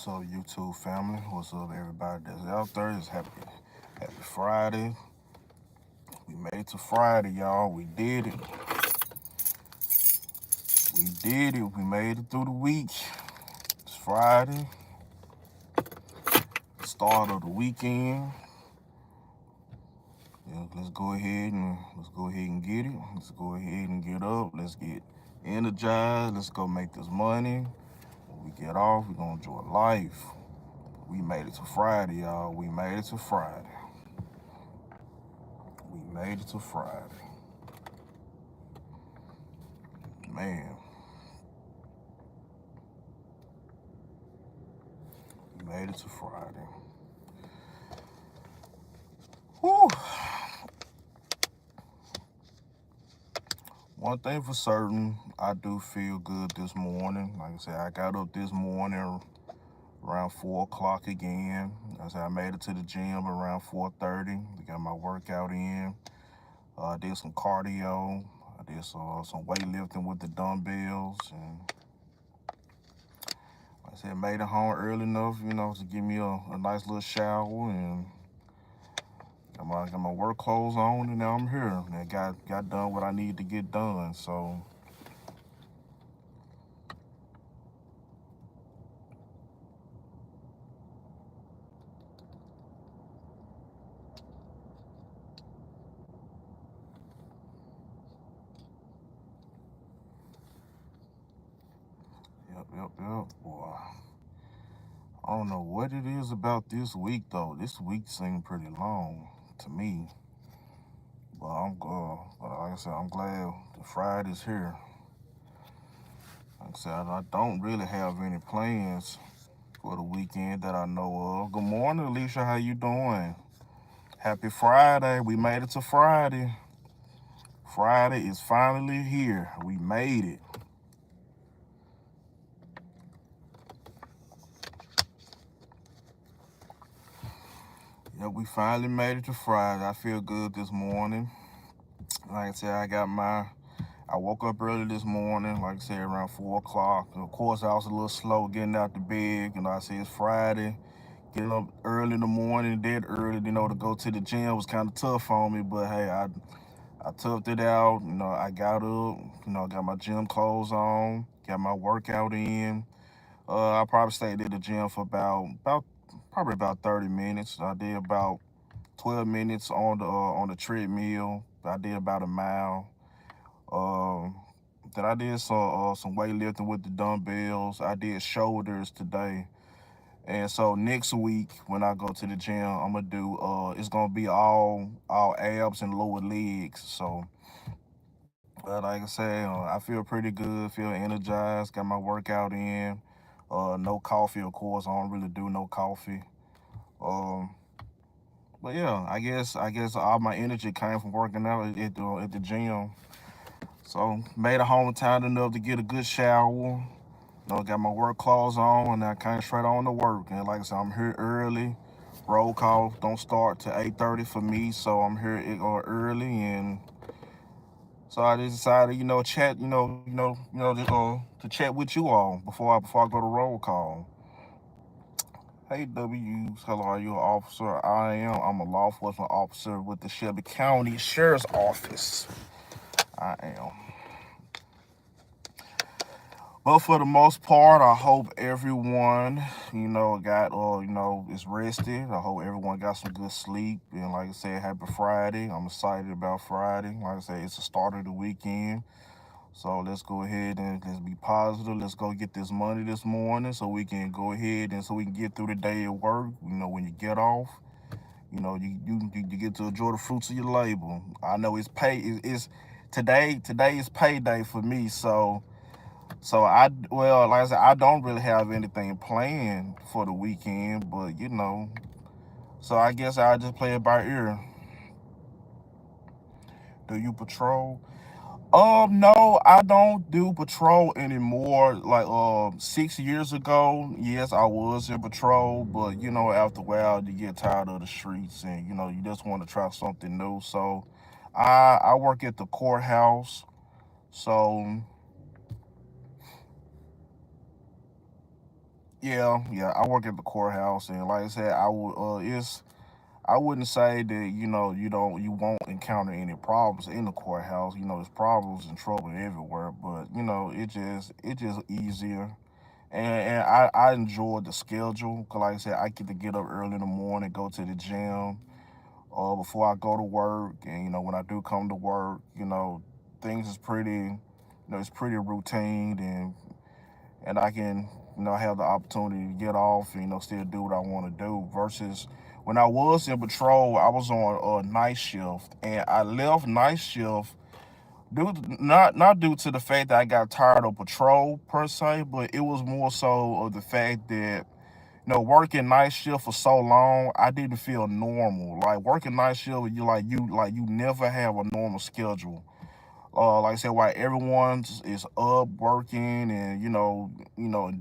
What's up, YouTube family? What's up, everybody that's out there? It's happy Friday. We made it to Friday, y'all. We did it. We did it. We made it through the week. It's Friday, start of the weekend. Yeah, let's go ahead and get it. Let's go ahead and get up. Let's get energized. Let's go make this money. When we get off, we're gonna enjoy life. We made it to Friday, y'all. We made it to Friday. We made it to Friday. Man, we made it to Friday. Whew. One thing for certain, I do feel good this morning. Like I said, I got up this morning around 4 o'clock again. I said I made it to the gym around 4:30. I got my workout in. I did some cardio. I did some weightlifting with the dumbbells, and like I said, made it home early enough, to give me a nice little shower, and got my work clothes on, and now I'm here. And I got done what I needed to get done. So yep. Boy, I don't know what it is about this week though. This week seemed pretty long to me, but like I said, I'm glad the Friday's here. Like I said, I don't really have any plans for the weekend that I know of. Good morning, Alicia. How you doing? Happy Friday. We made it to Friday. Friday is finally here. We made it. Yeah, we finally made it to Friday. I feel good this morning. Like I said, I woke up early this morning, like I said, around 4 o'clock. And of course, I was a little slow getting out the bed. I said it's Friday. Getting up early in the morning, dead early, to go to the gym was kind of tough on me. But hey, I toughed it out. I got up, got my gym clothes on, got my workout in. I probably stayed at the gym for probably about 30 minutes. I did about 12 minutes on the treadmill. I did about a mile. Um, then I did some weightlifting with the dumbbells. I did shoulders today, and so next week when I go to the gym, I'm gonna do it's gonna be all abs and lower legs. So, like I said, I feel pretty good, feel energized, got my workout in. No coffee, of course. I don't really do no coffee. Um, but yeah, I guess all my energy came from working out at the gym. So made it home time enough to get a good shower. Got my work clothes on, and I came straight on to work. And like I said, I'm here early. Roll call don't start till 8:30 for me, so I'm here early, and so I just decided, chat, to chat with you all before I go to roll call. Hey W, hello, are you an officer? I am. I'm a law enforcement officer with the Shelby County Sheriff's Office. I am. But for the most part, I hope everyone, got is rested. I hope everyone got some good sleep. And like I said, happy Friday. I'm excited about Friday. Like I said, it's the start of the weekend. So let's go ahead and let's be positive. Let's go get this money this morning so we can go ahead and so we can get through the day at work. When you get off, you get to enjoy the fruits of your labor. I know it's pay. It's today. Today is payday for me. Well, like I said, I don't really have anything planned for the weekend, but so I guess I'll just play it by ear. Do you patrol? No, I don't do patrol anymore. Like 6 years ago, yes, I was in patrol, but after a while you get tired of the streets and you just want to try something new. So I work at the courthouse. So Yeah, I work at the courthouse, and like I said, I wouldn't say that you won't encounter any problems in the courthouse. There's problems and trouble everywhere, but it just easier. And I enjoy the schedule because, like I said, I get to get up early in the morning, go to the gym, before I go to work, and when I do come to work, things is it's pretty routine, and I can have the opportunity to get off and still do what I want to do. Versus when I was in patrol, I was on a night shift, and I left night shift not due to the fact that I got tired of patrol per se, but it was more so of the fact that working night shift for so long, I didn't feel normal. Like working night shift, you never have a normal schedule. Like I said, while everyone is up working and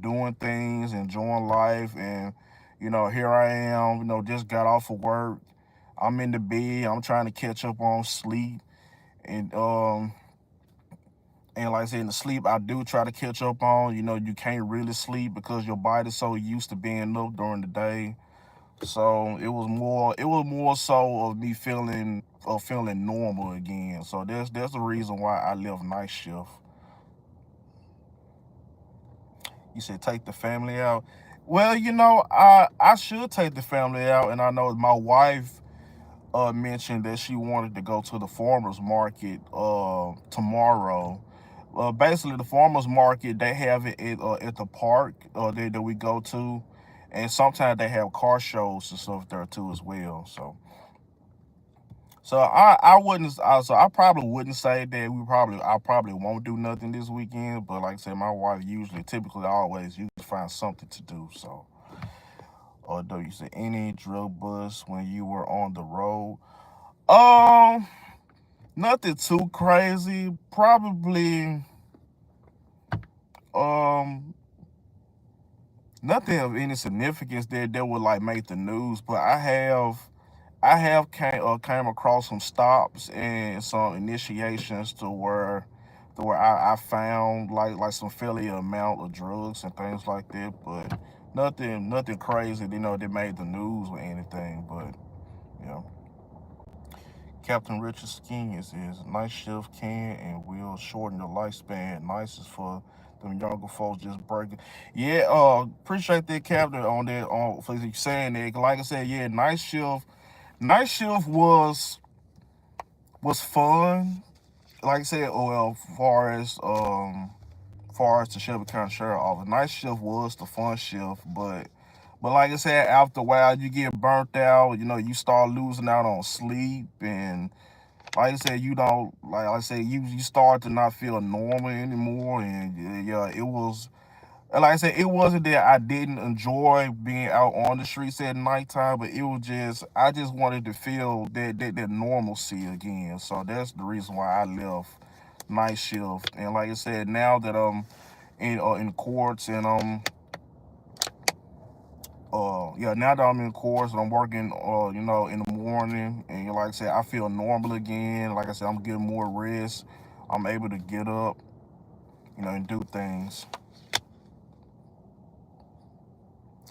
doing things, enjoying life, and here I am, just got off of work. I'm in the bed. I'm trying to catch up on sleep, and like I said, in the sleep I do try to catch up on. You can't really sleep because your body's so used to being up during the day. So it was more so of me feeling normal again. So that's the reason why I left night shift. You said take the family out. Well, I should take the family out, and I know my wife mentioned that she wanted to go to the farmers market tomorrow. Basically, the farmers market, they have it at the park that we go to, and sometimes they have car shows and stuff there too as well. So I probably wouldn't say that I probably won't do nothing this weekend. But like I said, my wife typically always usually find something to do. So, or do you say any drug bust when you were on the road? Um, Nothing too crazy. Probably um nothing of any significance that would like make the news. But I have came across some stops and some initiations to where I found like some fairly amount of drugs and things like that, but nothing crazy, that made the news or anything. But yeah, Captain Richard Skin is night shift can and will shorten the lifespan. Nice is for them younger folks just breaking. Yeah, appreciate that, Captain, on that for you saying that. Like I said, yeah, night shift was fun. Like I said, well, far as the Shelby County Sheriff Office, night shift was the fun shift, but like I said, after a while you get burnt out. You start losing out on sleep, and like I said, you don't like I said, you start to not feel normal anymore, and yeah, it was. And like I said, it wasn't that I didn't enjoy being out on the streets at nighttime, but it was just I just wanted to feel that normalcy again. So that's the reason why I left night shift. And like I said, now that I'm in courts, and now that I'm in courts and I'm working in the morning, and like I said, I feel normal again. Like I said, I'm getting more rest. I'm able to get up, and do things.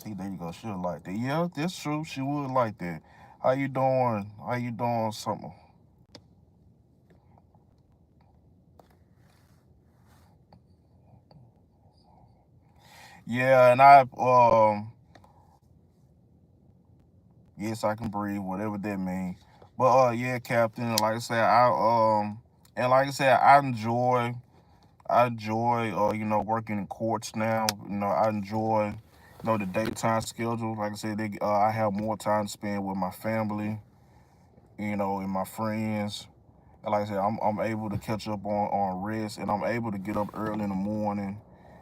See, there you go. She'll like that. Yeah, that's true. She would like that. How you doing? How you doing? Something. Yeah, and yes, I can breathe, whatever that means. But yeah, Captain. Like I said, and like I said, I enjoy working in courts now. I enjoy the daytime schedule. Like I said, I have more time to spend with my family, and my friends. And like I said, I'm able to catch up on rest, and I'm able to get up early in the morning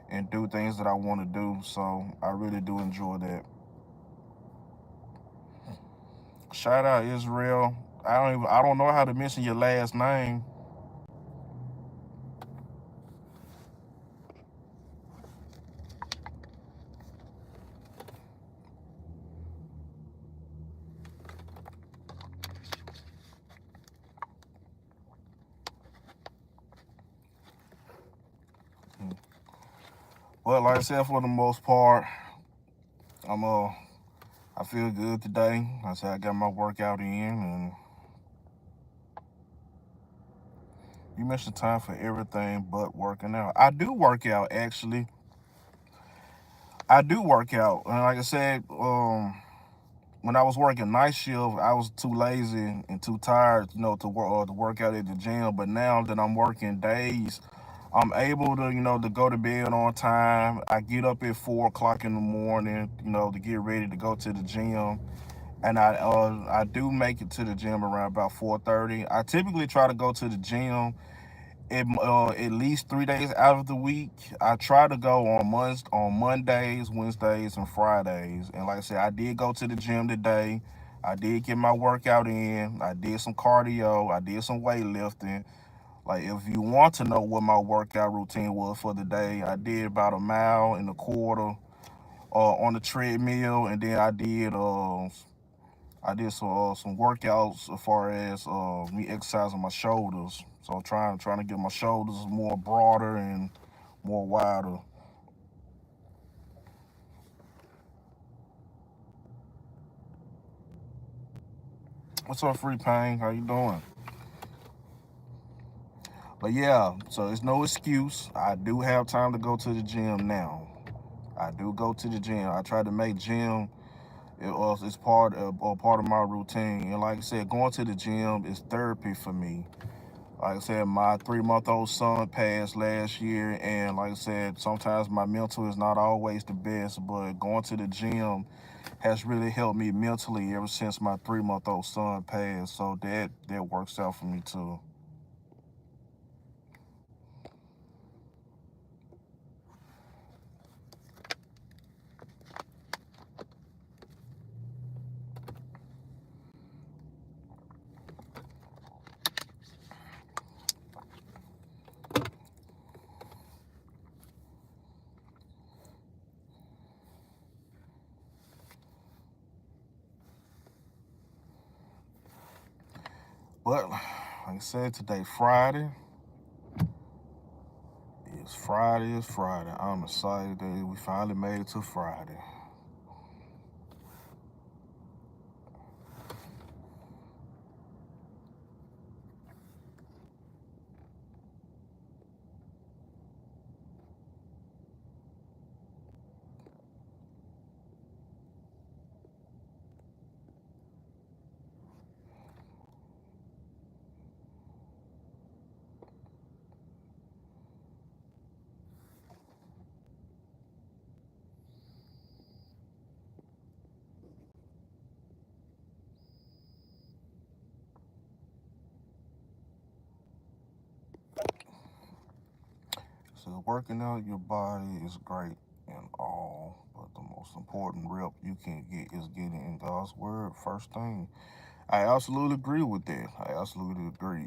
and do things that I want to do. So I really do enjoy that. Shout out Israel. I don't know how to mention your last name. But like I said, for the most part, I feel good today. I said I got my workout in, and you mentioned time for everything but working out. I do work out actually. I do work out, and like I said, when I was working night shift, I was too lazy and too tired, to work out at the gym. But now that I'm working days, I'm able to, to go to bed on time. I get up at 4 o'clock in the morning, to get ready to go to the gym, and I do make it to the gym around about 4:30. I typically try to go to the gym at least 3 days out of the week. I try to go on Mondays, Wednesdays, and Fridays. And like I said, I did go to the gym today. I did get my workout in. I did some cardio. I did some weightlifting. Like, if you want to know what my workout routine was for the day, I did about 1.25 miles on the treadmill, and then I did some workouts as far as me exercising my shoulders. So I'm trying to get my shoulders more broader and more wider. What's up, Free Pain? How you doing? But yeah, so it's no excuse. I do have time to go to the gym now. I do go to the gym. I try to make gym it's part of my routine. And like I said, going to the gym is therapy for me. Like I said, my 3-month-old son passed last year, and like I said, sometimes my mental is not always the best, but going to the gym has really helped me mentally ever since my 3-month-old son passed. So that works out for me too. But like I said, today Friday. It's Friday. It's Friday. I'm excited that we finally made it to Friday. So working out your body is great and all, but the most important rep you can get is getting in God's word first thing. I absolutely agree with that. I absolutely agree.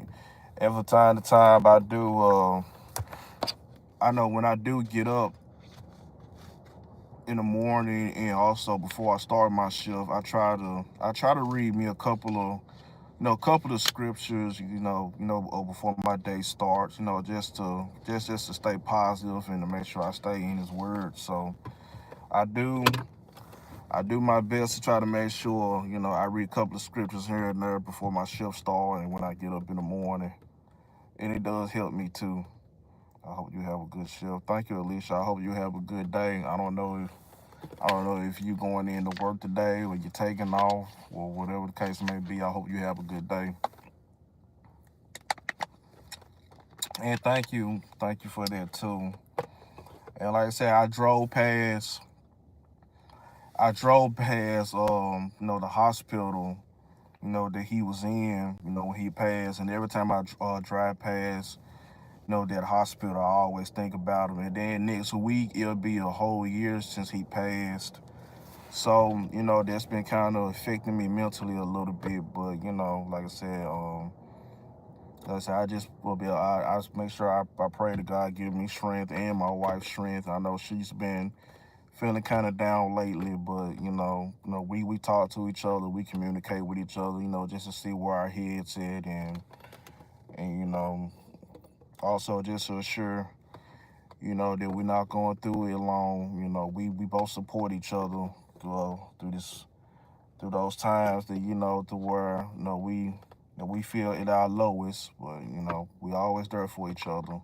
Every time the time I do, I know when I do get up in the morning and also before I start my shift, I try to read me a couple of scriptures, before my day starts, just to stay positive and to make sure I stay in His Word. So I do I do my best to try to make sure, I read a couple of scriptures here and there before my shift starts and when I get up in the morning, and it does help me too. I hope you have a good shift. Thank you, Alicia. I hope you have a good day. I don't know if you going in to work today or you're taking off or whatever the case may be. I hope you have a good day. And thank you for that too. And like I said, I drove past, the hospital, that he was in, when he passed. And every time I drive past, that hospital, I always think about him. And then next week, it'll be a whole year since he passed. So, that's been kind of affecting me mentally a little bit. But, like I said, I just will be. I just make sure I pray to God give me strength and my wife strength. I know she's been feeling kind of down lately, but we talk to each other, we communicate with each other, just to see where our heads at, and also just to assure that we're not going through it alone. We both support each other, through those times that to where we feel at our lowest, but we always there for each other.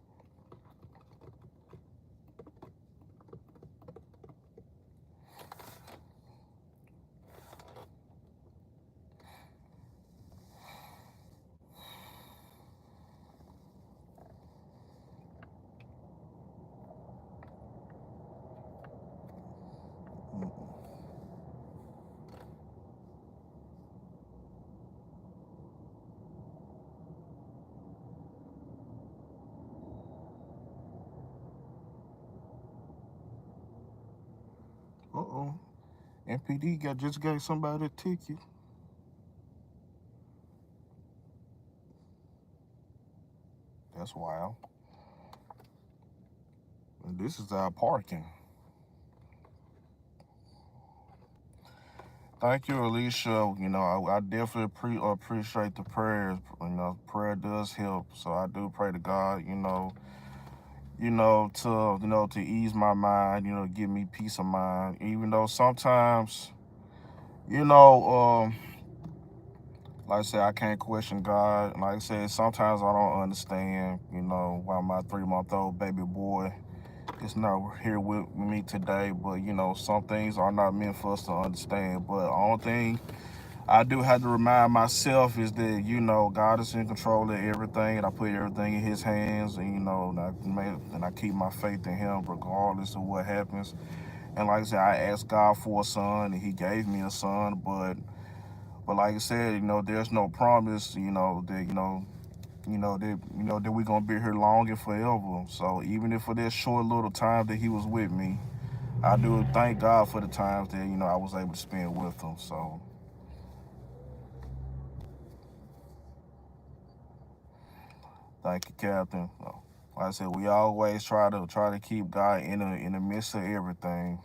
Uh-oh. MPD just gave somebody a ticket. That's wild. And this is our parking. Thank you, Alicia. I definitely appreciate the prayers. Prayer does help. So I do pray to God, to ease my mind, give me peace of mind. Even though sometimes, you know, like I said, I can't question God. Like I said, sometimes I don't understand, why my 3-month-old baby boy is not here with me today. But, some things are not meant for us to understand. But the only thing I do have to remind myself is that, God is in control of everything, and I put everything in His hands, and I keep my faith in Him regardless of what happens. And like I said, I asked God for a son, and He gave me a son. But like I said, there's no promise, that we're gonna be here long and forever. So even if for this short little time that He was with me, I do thank God for the times that I was able to spend with Him. So thank you, Captain. Like I said, we always try to keep God in the midst of everything.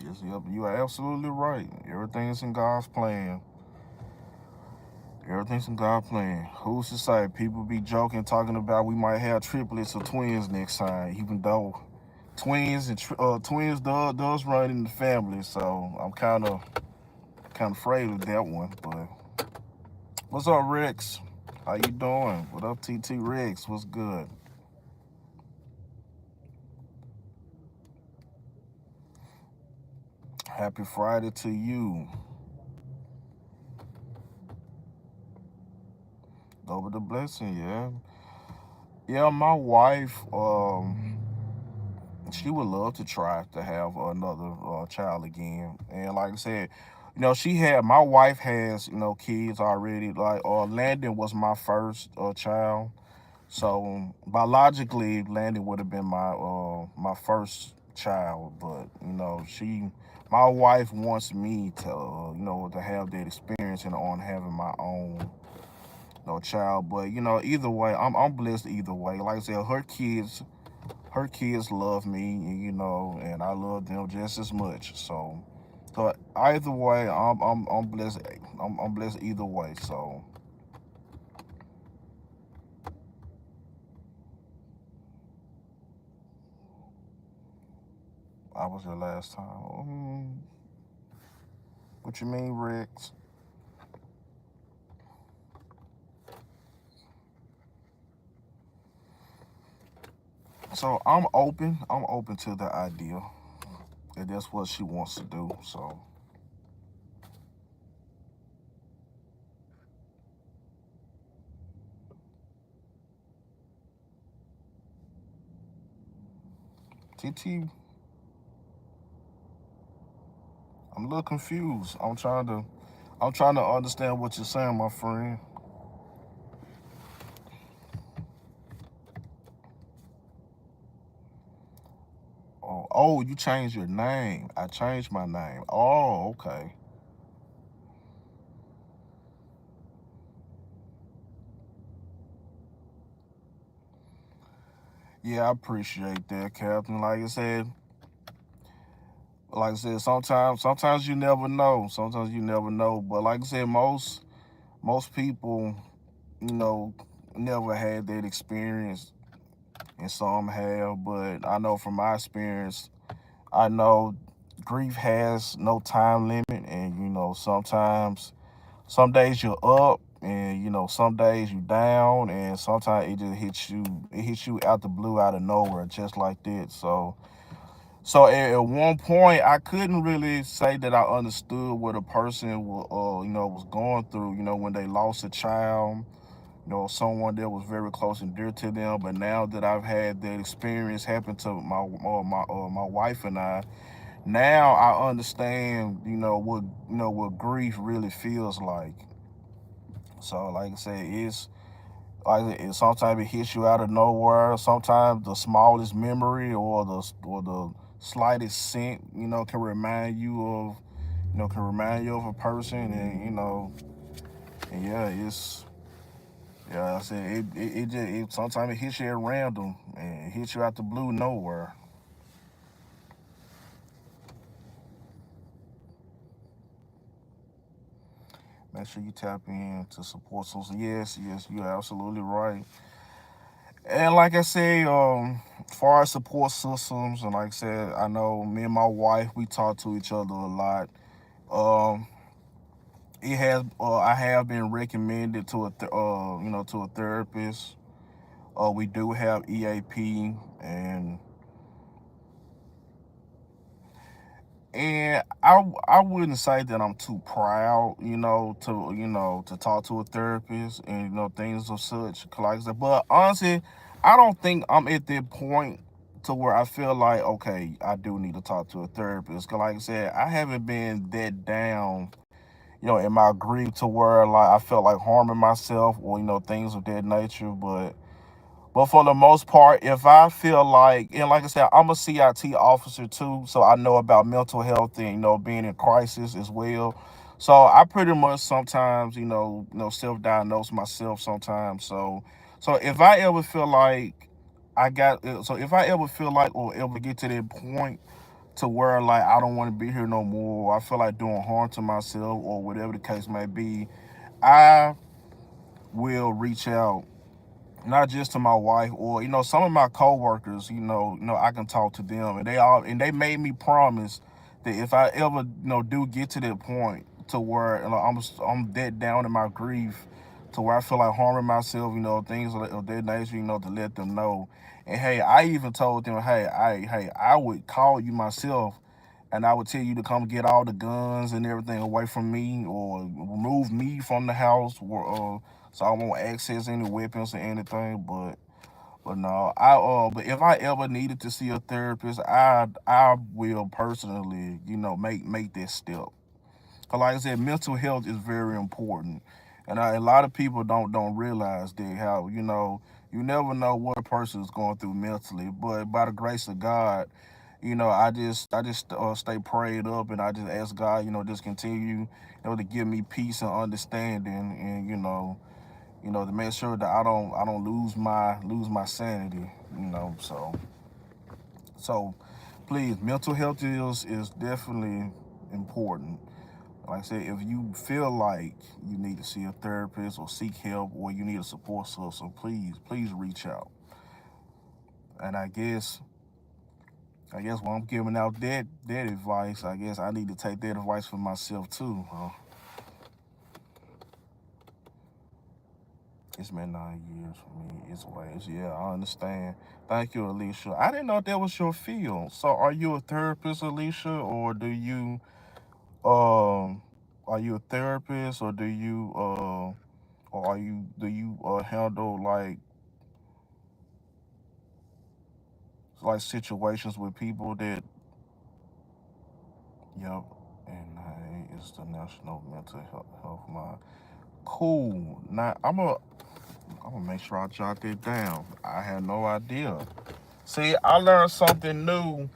Yes, yep, you are absolutely right. Everything's in God's plan. Everything's in God's plan. Who's to say? People be joking, talking about we might have triplets or twins next time, even though twins does run in the family. So I'm kind of afraid of that one. But what's up, Rex? How you doing? What up, TT Rex? What's good? Happy Friday to you. Over the blessing, yeah. Yeah, my wife, she would love to try to have another child again. And like I said, my wife has, kids already. Like, Landon was my first child. So biologically, Landon would have been my first child. But, my wife wants me to, to have that experience and on having my own no child. But either way, I'm blessed either way. Like I said, her kids love me, and I love them just as much. So either way, I'm blessed. I'm blessed either way. So I was here last time. What you mean, Rex? So I'm open. I'm open to the idea. And that's what she wants to do. So TT, I'm a little confused. I'm trying to understand what you're saying, my friend. Oh, you changed your name. I changed my name. Oh, okay. Yeah, I appreciate that, Captain. Like I said, sometimes you never know. Sometimes you never know. But like I said, most people, you know, never had that experience, and some have. But I know from my experience, I know grief has no time limit, and sometimes, some days you're up, and some days you down, and sometimes it just hits you. It hits you out the blue, out of nowhere, just like that. So at one point, I couldn't really say that I understood what a person was going through. When they lost a child, someone that was very close and dear to them. But now that I've had that experience happen to my wife and I, now I understand, what grief really feels like. So, like I said, it's like sometimes it hits you out of nowhere. Sometimes the smallest memory or the slightest scent, can remind you of a person, and yeah, I said it sometimes it hits you at random, and it hits you out the blue nowhere. Make sure you tap in to support social. Yes, yes, you're absolutely right. And like I say, as far as support systems, and like I said, I know me and my wife, we talk to each other a lot. Um, I have been recommended to a therapist. We do have EAP, and I wouldn't say that I'm too proud, to talk to a therapist and things of such like that. But honestly, I don't think I'm at that point to where I feel like, okay, I do need to talk to a therapist. Cause like I said, I haven't been that down, in my grief to where like I felt like harming myself or things of that nature. But for the most part, if I feel like, and like I said, I'm a CIT officer too, so I know about mental health and being in crisis as well. So I pretty much sometimes self-diagnose myself sometimes. So if I ever feel like if I ever feel like or ever get to that point to where like I don't want to be here no more, or I feel like doing harm to myself or whatever the case may be, I will reach out, not just to my wife or some of my coworkers. I can talk to them, and they made me promise that if I ever do get to that point to where I'm that down in my grief to where I feel like harming myself, things of that nature, to let them know. And hey, I even told them, I would call you myself, and I would tell you to come get all the guns and everything away from me, or remove me from the house, so I won't access any weapons or anything. But no, but if I ever needed to see a therapist, I will personally, make that step. Cause like I said, mental health is very important, and a lot of people don't realize that, how you never know what a person is going through mentally. But by the grace of God, I just stay prayed up, and I just ask God, just continue, to give me peace and understanding, and to make sure that I don't lose my sanity. So please, mental health is definitely important. Like I said, if you feel like you need to see a therapist or seek help, or you need a support system, please reach out. And I guess when I'm giving out that advice, I guess I need to take that advice for myself too. It's been 9 years for me. It's ways. Yeah, I understand. Thank you, Alicia. I didn't know that was your field. So, are you a therapist, Alicia, or um, are you a therapist, or do you handle like situations with people that, yep, and it's the National Mental Health Month. Cool. Now I'm gonna make sure I jot that down. I had no idea. See, I learned something new.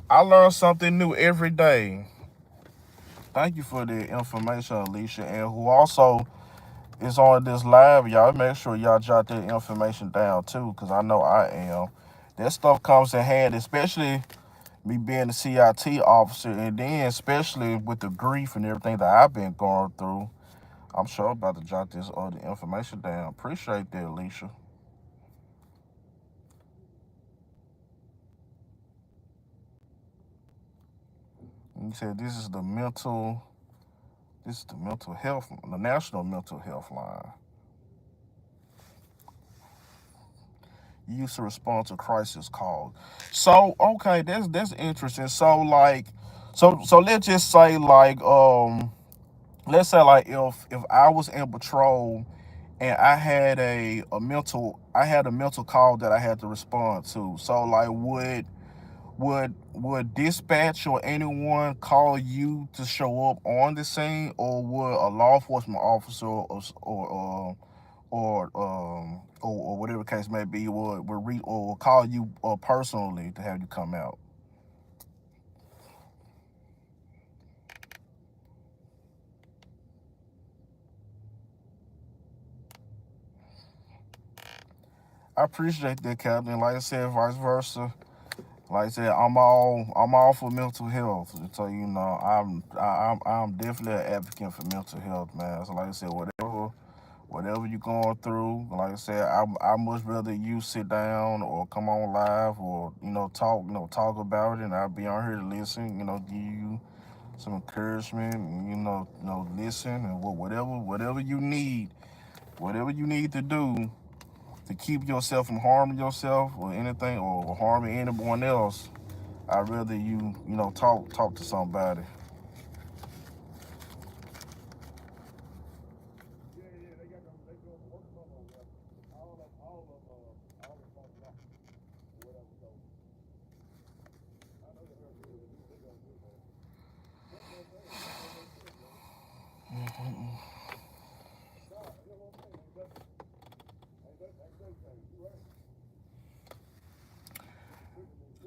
I learn something new every day. Thank you for the information, Alicia, and who also is on this live. Y'all make sure y'all jot that information down too, because I know I am. That stuff comes in handy, especially me being a CIT officer, and then especially with the grief and everything that I've been going through. I'm sure about to jot this other information down. Appreciate that, Alicia. You said this is the mental health, the National Mental Health Line. You used to respond to crisis calls. So okay, that's interesting. So like, so let's just say like let's say like if I was in patrol and I had a mental call that I had to respond to. So like would dispatch or anyone call you to show up on the scene, or would a law enforcement officer or whatever case may be or call you personally to have you come out? I appreciate that, Captain. Like I said, vice versa. Like I said, I'm all for mental health. So I'm definitely an advocate for mental health, man. So like I said, whatever you're going through, like I said, I much rather you sit down or come on live or talk about it, and I'll be on here to listen. Give you some encouragement, and listen, and whatever you need to do to keep yourself from harming yourself or anything or harming anyone else. I'd rather you talk to somebody.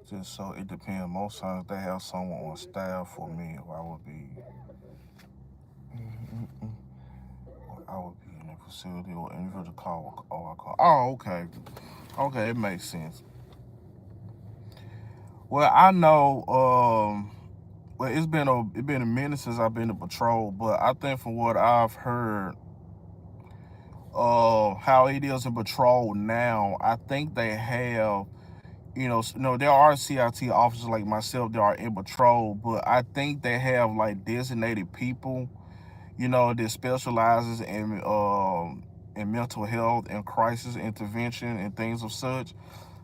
Just so it depends. Most times they have someone on staff for me, or I would be in a facility or individual call. Oh, I call. Oh, okay, okay, it makes sense. Well, I know. Well, it's been a minute since I've been to patrol, but I think from what I've heard, how it is in patrol now, I think they have there are CIT officers like myself that are in patrol, but I think they have like designated people, that specializes in mental health and crisis intervention and things of such.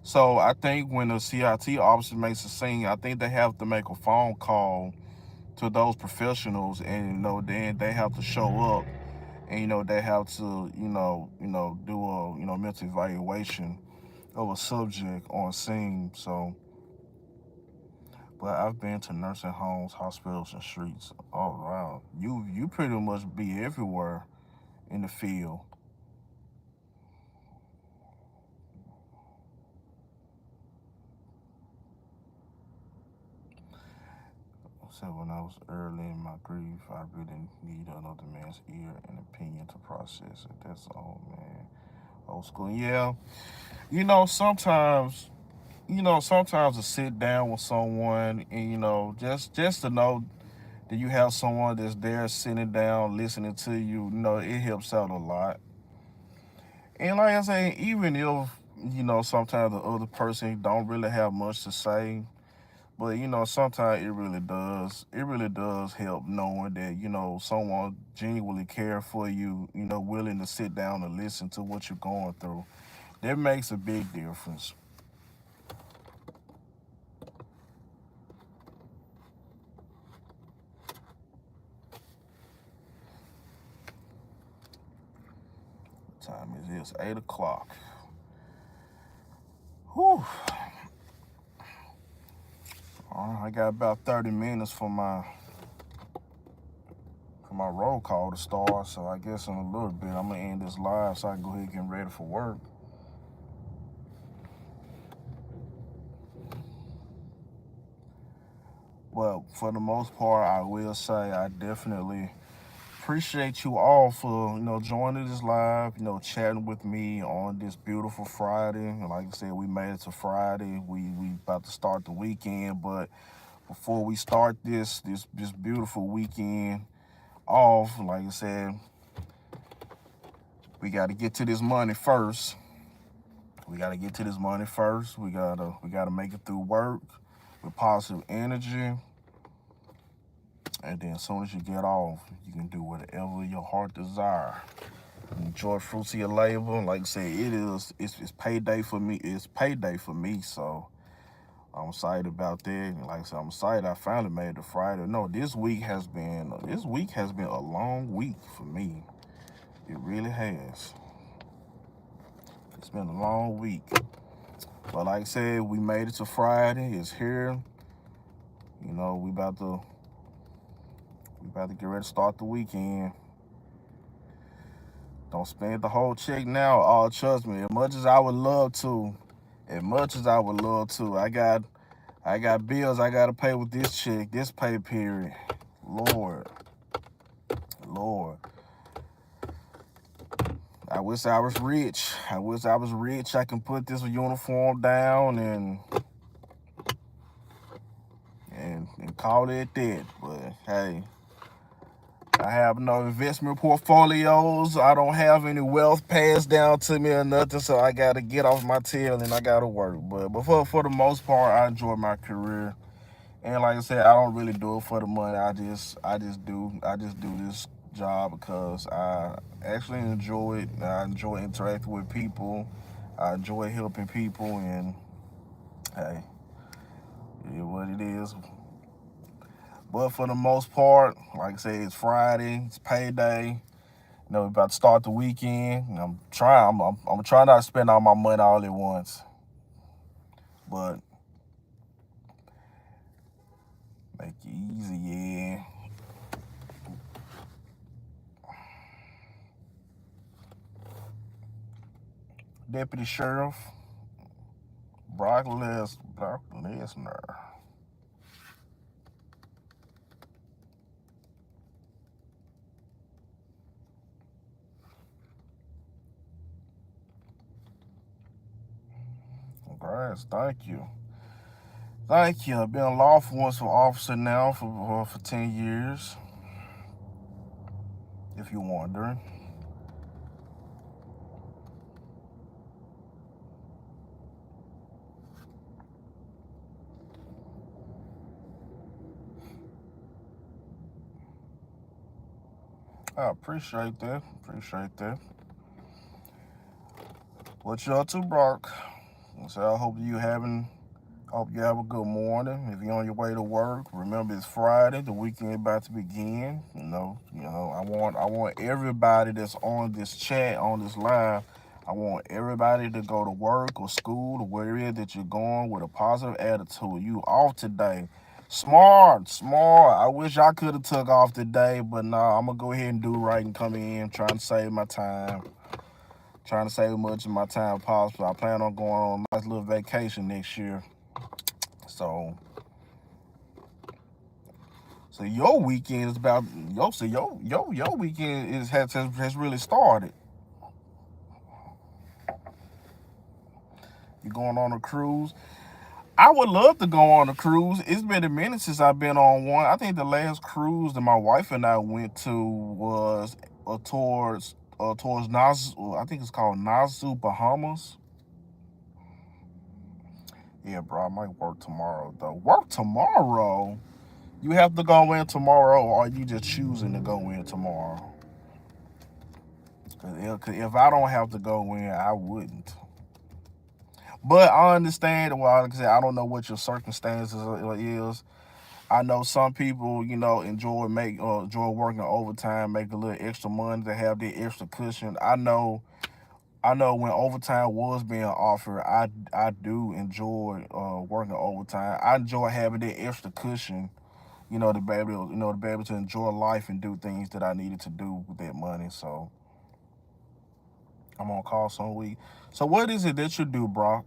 So I think when a CIT officer makes a scene, I think they have to make a phone call to those professionals, and then they have to show up, and they have to do a mental evaluation of a subject on scene. So, but I've been to nursing homes, hospitals, and streets all around. You pretty much be everywhere in the field. So when I was early in my grief, I really need another man's ear and opinion to process it. That's all, man. Old school, yeah. Sometimes, sometimes to sit down with someone and just to know that you have someone that's there sitting down listening to you, it helps out a lot. And like I say, even if sometimes the other person don't really have much to say, but sometimes it really does. It really does help knowing that someone genuinely care for you. Willing to sit down and listen to what you're going through. That makes a big difference. What time is this? 8 o'clock. Whew. I got about 30 minutes for my roll call to start. So I guess in a little bit I'm gonna end this live so I can go ahead and get ready for work. But for the most part, I will say I definitely appreciate you all for joining this live, chatting with me on this beautiful Friday. And like I said, we made it to Friday. We about to start the weekend, but before we start this beautiful weekend off, like I said, We got to get to this money first. We got to get to this money first. We gotta make it through work with positive energy. And then as soon as you get off, you can do whatever your heart desire. Enjoy fruits of your labor. Like I said, it's payday for me. It's payday for me. So I'm excited about that. And like I said, I'm excited I finally made it to Friday. No, this week has been a long week for me. It really has. It's been a long week. But like I said, we made it to Friday. It's here. You know, we about to get ready to start the weekend. Don't spend the whole check now. Oh, trust me, as much as I would love to, I got bills I gotta pay with this check, this pay period. Lord. I wish I was rich. I can put this uniform down and call it that. But hey, I have no investment portfolios. I don't have any wealth passed down to me or nothing, so I gotta get off my tail and I gotta work. But for the most part, I enjoy my career. And like I said, I don't really do it for the money. I just do this job because I actually enjoy it. I enjoy interacting with people. I enjoy helping people, and hey, it is what it is. But for the most part, like I said, it's Friday, it's payday. You know, we're about to start the weekend. And I'm trying not to spend all my money all at once. But make it easy, yeah. Deputy Sheriff Brock Lesnar. Congrats, thank you. I've been a law enforcement officer now for 10 years, if you're wondering. I appreciate that. What you up to, Brock? So I hope you have a good morning. If you're on your way to work, remember it's Friday. The weekend about to begin. You know. I want everybody that's on this chat, on this live. I want everybody to go to work or school or wherever it is that you're going with a positive attitude. You off today. Smart. I wish I could have took off today, but nah, I'm gonna go ahead and do right and come in, trying to save my time. Trying to save as much of my time as possible. I plan on going on a nice little vacation next year. So your weekend is about your weekend has really started. You're going on a cruise. I would love to go on a cruise. It's been a minute since I've been on one. I think the last cruise that my wife and I went to was towards Nassau. I think it's called Nassau, Bahamas. Yeah, bro, I might work tomorrow though. Work tomorrow? You have to go in tomorrow, or are you just choosing to go in tomorrow? Cause if I don't have to go in, I wouldn't. But I understand. Well, like I said, I don't know what your circumstances is. I know some people, enjoy working overtime, make a little extra money to have that extra cushion. I know when overtime was being offered, I do enjoy working overtime. I enjoy having that extra cushion, to be able to enjoy life and do things that I needed to do with that money. So I'm on call some week. So what is it that you do, Brock?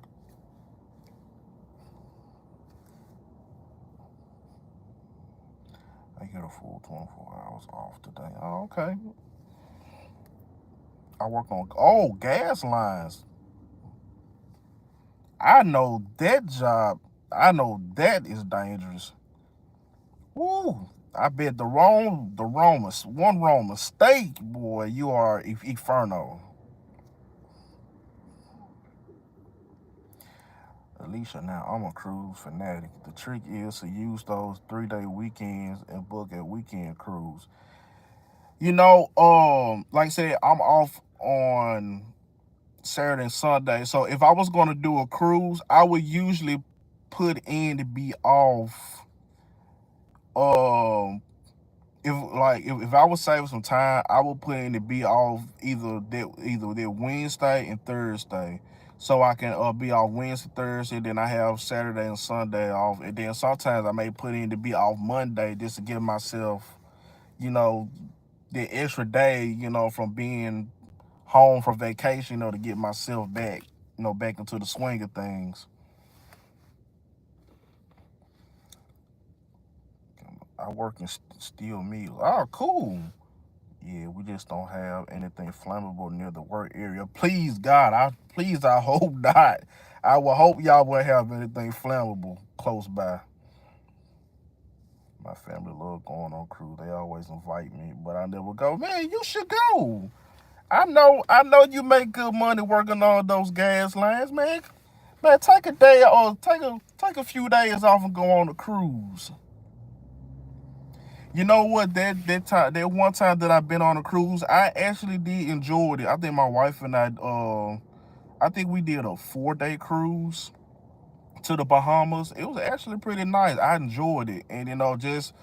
I get a full 24 hours off today. Oh, okay. I work on gas lines. I know that job. I know that is dangerous. Woo! I bet one wrong mistake, boy, you are inferno. Alicia, now I'm a cruise fanatic. The trick is to use those 3-day weekends and book a weekend cruise. Like I said, I'm off on Saturday and Sunday. So if I was gonna do a cruise, I would usually put in to be off. Um, if I was saving some time, I would put in to be off either that Wednesday and Thursday, so I can be off Wednesday, Thursday. Then I have Saturday and Sunday off, and then sometimes I may put in to be off Monday just to give myself, you know, the extra day, from being home from vacation, to get myself back, back into the swing of things. I work in steel mills. Oh, cool. Yeah, we just don't have anything flammable near the work area. Please, God, I hope not. I will hope y'all won't have anything flammable close by. My family love going on cruise. They always invite me, but I never go. Man, you should go. I know you make good money working on those gas lines, man. Man, take a day or take a few days off and go on a cruise. You know what? That one time that I've been on a cruise, I actually did enjoy it. I think my wife and I think we did a 4-day cruise to the Bahamas. It was actually pretty nice. I enjoyed it, and just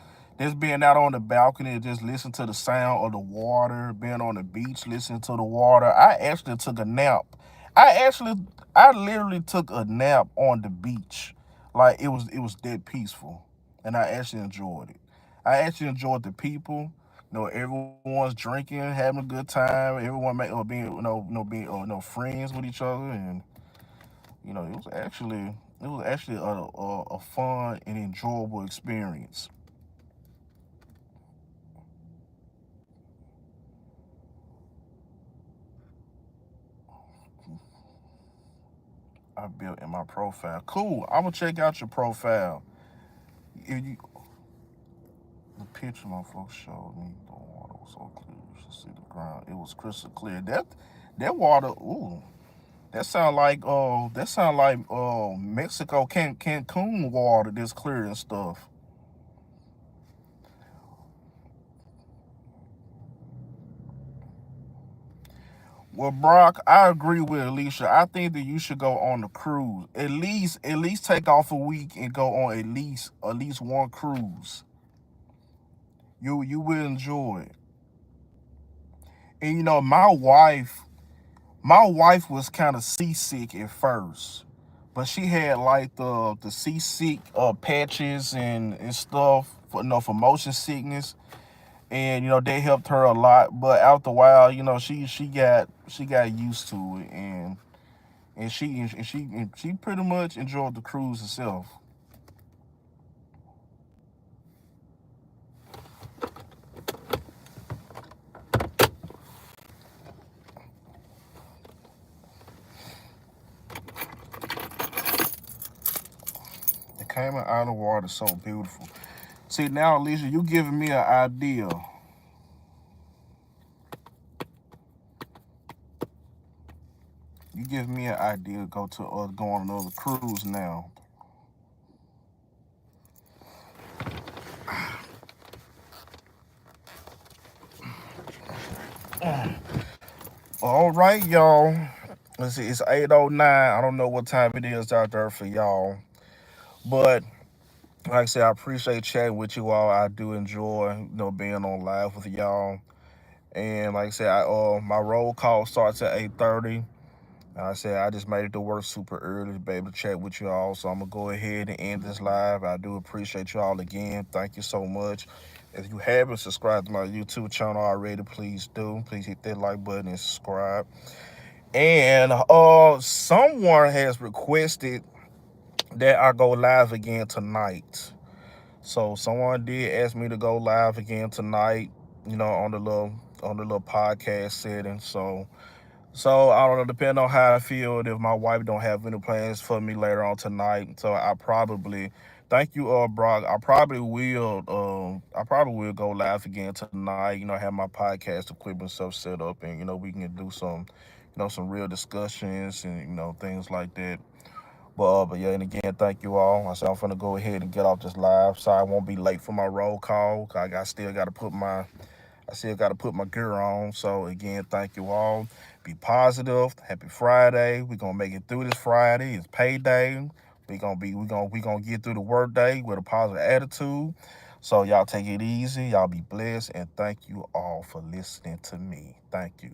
being out on the balcony and just listening to the sound of the water, being on the beach, listening to the water. I actually took a nap. I literally took a nap on the beach. Like it was that peaceful, and I actually enjoyed it. I actually enjoyed the people. Everyone's drinking, having a good time. Everyone being, being, friends with each other, and it was actually a fun and enjoyable experience. I built in my profile. Cool. I'm gonna check out your profile. If you, the picture my folks showed me, the water was so clear. You should see the ground. It was crystal clear. That water. Ooh. That sound like Mexico Cancun water that's clear and stuff. Well, Brock, I agree with Alicia. I think that you should go on the cruise. At least take off a week and go on at least one cruise. You will enjoy it. And my wife was kind of seasick at first, but she had like the seasick patches and stuff for motion sickness, and they helped her a lot. But after a while, she got used to it, and she pretty much enjoyed the cruise herself. The Cayman Island water is so beautiful. See, now, Alicia, you giving me an idea. You give me an idea to go on another cruise now. All right, y'all. Let's see, it's 8:09. I don't know what time it is out there for y'all, but like I said, I appreciate chatting with you all. I do enjoy, being on live with y'all. And like I said, my roll call starts at 8:30. I said I just made it to work super early to be able to chat with you all. So I'm gonna go ahead and end this live. I do appreciate you all again. Thank you so much. If you haven't subscribed to my YouTube channel already, please do. Please hit that like button and subscribe. And someone has requested that I go live again tonight. So someone did ask me to go live again tonight, on the little podcast setting. So I don't know, depending on how I feel, if my wife don't have any plans for me later on tonight. So I probably thank you, Brock. I probably will go live again tonight, have my podcast equipment stuff set up, and we can do some real discussions and things like that. But yeah, and again, thank you all. I said I'm finna go ahead and get off this live. Sorry I won't be late for my roll call. I still got to put my gear on. So again, thank you all. Be positive. Happy Friday. We're gonna make it through this Friday. It's payday. We gonna get through the work day with a positive attitude. So y'all take it easy. Y'all be blessed, and thank you all for listening to me. Thank you.